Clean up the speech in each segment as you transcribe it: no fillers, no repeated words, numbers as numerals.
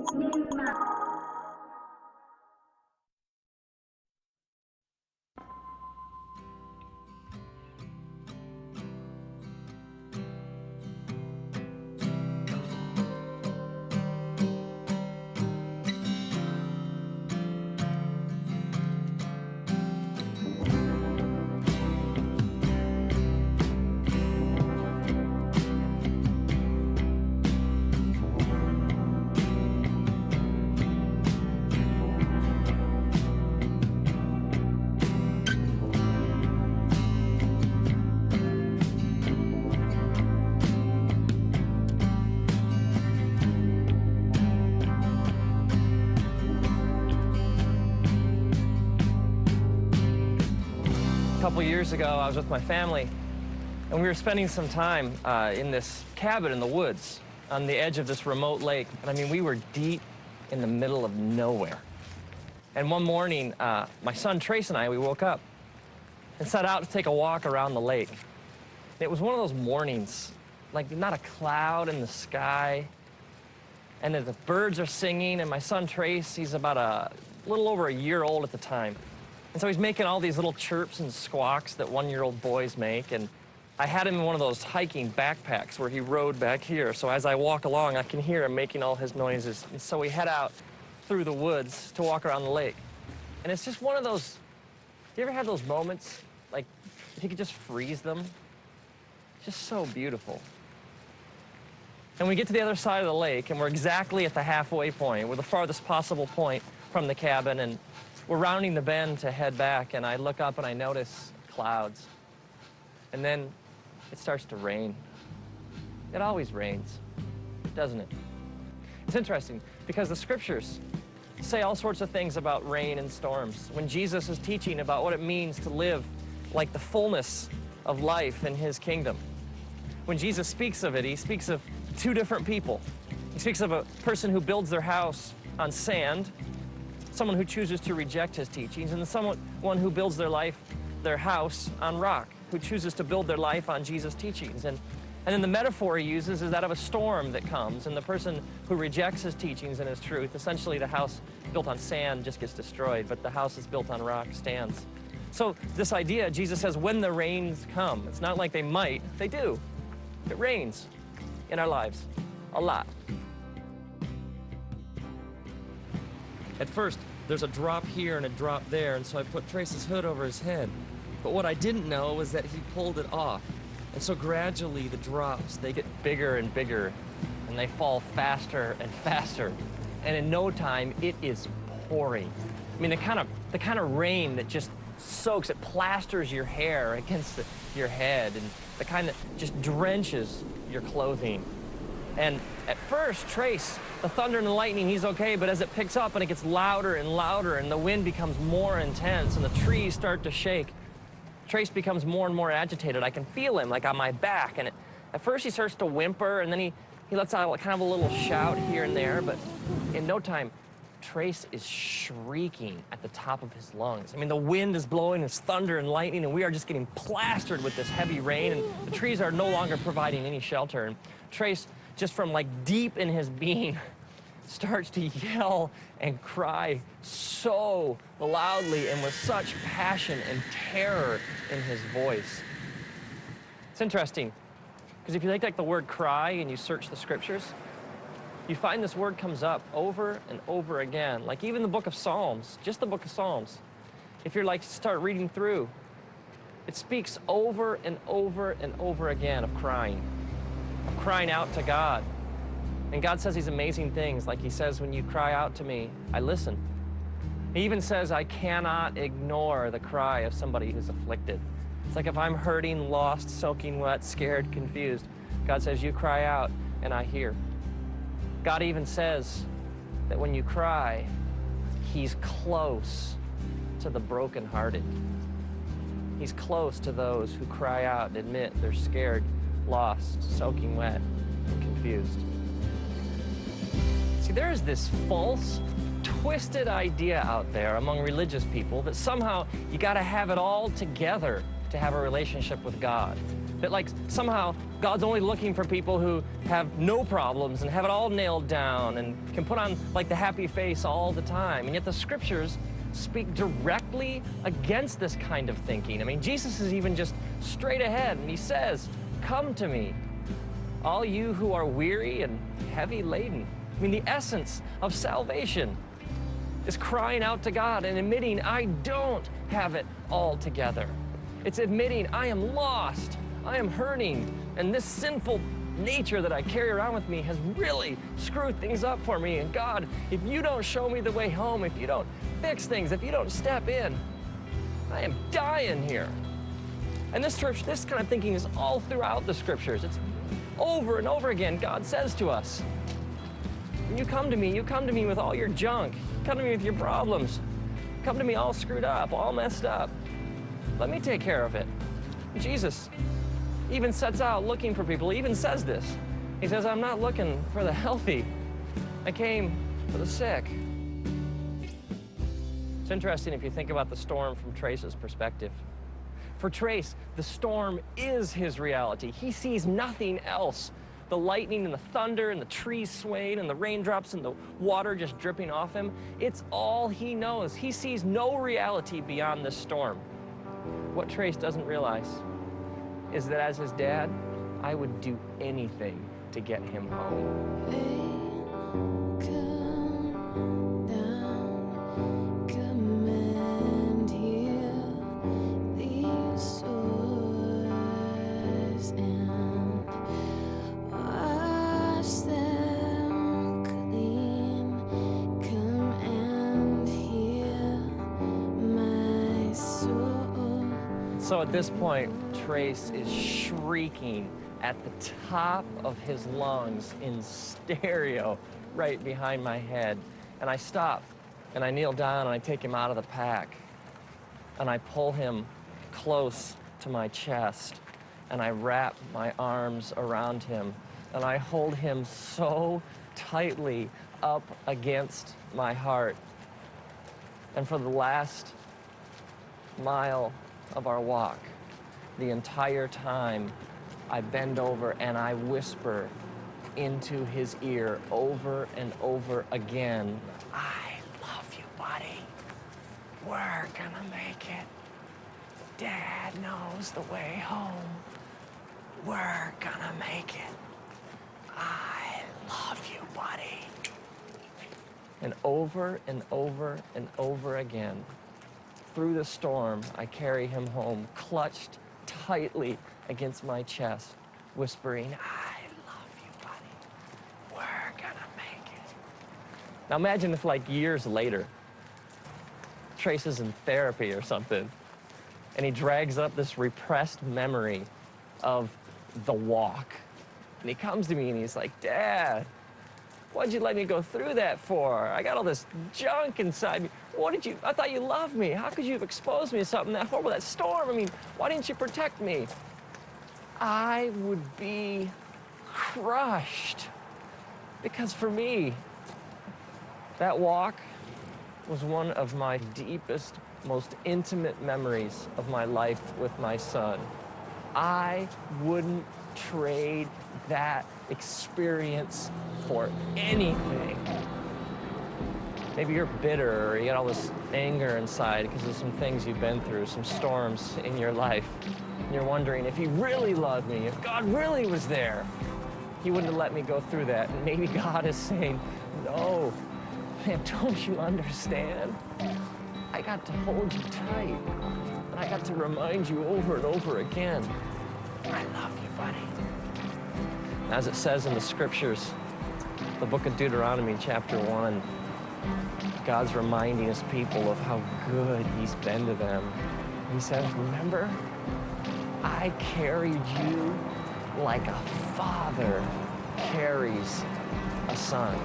A couple years ago, I was with my family, and we were spending some time in this cabin in the woods on the edge of this remote lake. And I mean, we were deep in the middle of nowhere. And one morning, my son Trace and I, we woke up and set out to take a walk around the lake. It was one of those mornings, like not a cloud in the sky, and the birds are singing, and my son Trace, he's about a little over a year old at the time. And so he's making all these little chirps and squawks that one-year-old boys make. And I had him in one of those hiking backpacks where he rode back here. So as I walk along, I can hear him making all his noises. And so we head out through the woods to walk around the lake. And it's just one of those, you ever had those moments, like if you could just freeze them? Just so beautiful. And we get to the other side of the lake, and we're exactly at the halfway point. We're the farthest possible point from the cabin, and we're rounding the bend to head back, and I look up and I notice clouds. And then it starts to rain. It always rains, doesn't it? It's interesting because the scriptures say all sorts of things about rain and storms. When Jesus is teaching about what it means to live like the fullness of life in his kingdom, when Jesus speaks of it, he speaks of two different people. He speaks of a person who builds their house on sand, someone who chooses to reject his teachings, and someone who builds their house on rock, who chooses to build their life on Jesus' teachings. And then the metaphor he uses is that of a storm that comes, and the person who rejects his teachings and his truth, essentially the house built on sand just gets destroyed, but the house that's built on rock stands. So this idea, Jesus says, when the rains come, it's not like they might, they do. It rains in our lives, a lot. At first, there's a drop here and a drop there, and so I put Trace's hood over his head. But what I didn't know was that he pulled it off. And so gradually the drops, they get bigger and bigger, and they fall faster and faster. And in no time, it is pouring. I mean, the kind of rain that just soaks, it plasters your hair against your head, and the kind that just drenches your clothing. And at first, Trace, the thunder and the lightning, he's okay, but as it picks up and it gets louder and louder and the wind becomes more intense and the trees start to shake, Trace becomes more and more agitated. I can feel him, like on my back. And at first he starts to whimper, and then he lets out kind of a little shout here and there, but in no time, Trace is shrieking at the top of his lungs. I mean, the wind is blowing, it's thunder and lightning, and we are just getting plastered with this heavy rain, and the trees are no longer providing any shelter. And Trace, just from like deep in his being, starts to yell and cry so loudly and with such passion and terror in his voice. It's interesting, because if you take like the word cry and you search the scriptures, you find this word comes up over and over again. Like even the book of Psalms, just the book of Psalms. If you're like, start reading through, it speaks over and over and over again of crying out to God. And God says these amazing things, like he says, when you cry out to me, I listen. He even says, I cannot ignore the cry of somebody who's afflicted. It's like if I'm hurting, lost, soaking wet, scared, confused, God says, you cry out and I hear. God even says that when you cry, he's close to the brokenhearted. He's close to those who cry out and admit they're scared, lost, soaking wet, and confused. See, there is this false, twisted idea out there among religious people that somehow you got to have it all together to have a relationship with God. That like somehow God's only looking for people who have no problems and have it all nailed down and can put on like the happy face all the time. And yet the scriptures speak directly against this kind of thinking. I mean, Jesus is even just straight ahead and he says, "Come to me, all you who are weary and heavy laden." I mean, the essence of salvation is crying out to God and admitting, I don't have it all together. It's admitting I am lost, I am hurting, and this sinful nature that I carry around with me has really screwed things up for me. And God, if you don't show me the way home, if you don't fix things, if you don't step in, I am dying here. And this kind of thinking is all throughout the scriptures. It's over and over again. God says to us, when you come to me with all your junk, come to me with your problems, come to me all screwed up, all messed up. Let me take care of it. Jesus even sets out looking for people. He even says this. He says, I'm not looking for the healthy. I came for the sick. It's interesting if you think about the storm from Trace's perspective. For Trace, the storm is his reality. He sees nothing else. The lightning and the thunder and the trees swaying and the raindrops and the water just dripping off him, it's all he knows. He sees no reality beyond this storm. What Trace doesn't realize is that as his dad, I would do anything to get him home. So at this point, Trace is shrieking at the top of his lungs in stereo right behind my head. And I stop, and I kneel down, and I take him out of the pack. And I pull him close to my chest, and I wrap my arms around him, and I hold him so tightly up against my heart. And for the last mile of our walk, the entire time, I bend over and I whisper into his ear over and over again, I love you, buddy. We're gonna make it. Dad knows the way home. We're gonna make it. I love you, buddy. And over and over and over again, through the storm, I carry him home, clutched tightly against my chest, whispering, I love you, buddy. We're gonna make it. Now imagine if like years later, Trace is in therapy or something, and he drags up this repressed memory of the walk. And he comes to me and he's like, Dad, what'd you let me go through that for? I got all this junk inside me. I thought you loved me. How could you have exposed me to something that horrible, that storm? I mean, why didn't you protect me? I would be crushed. Because for me, that walk was one of my deepest, most intimate memories of my life with my son. I wouldn't trade that experience for anything. Maybe you're bitter or you got all this anger inside because of some things you've been through, some storms in your life. And you're wondering if he really loved me, if God really was there, he wouldn't have let me go through that. And maybe God is saying, no, man, don't you understand? I got to hold you tight. And I got to remind you over and over again, I love you, buddy. As it says in the scriptures, the book of Deuteronomy, chapter 1, God's reminding his people of how good he's been to them. He says, remember, I carried you like a father carries a son.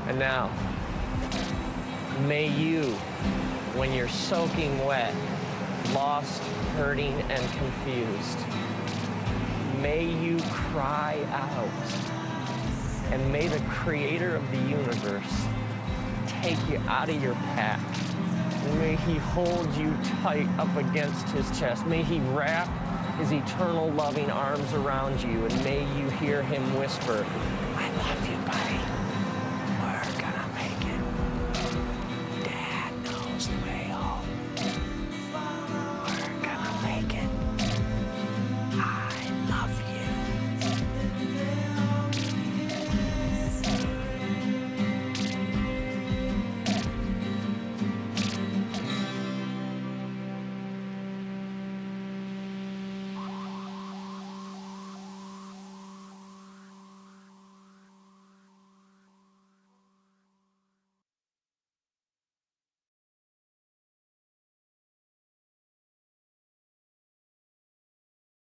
And now, may you, when you're soaking wet, lost, hurting, and confused, may you cry out, and may the creator of the universe take you out of your pack, And may he hold you tight up against his chest. May he wrap his eternal loving arms around you, and may you hear him whisper, I love you.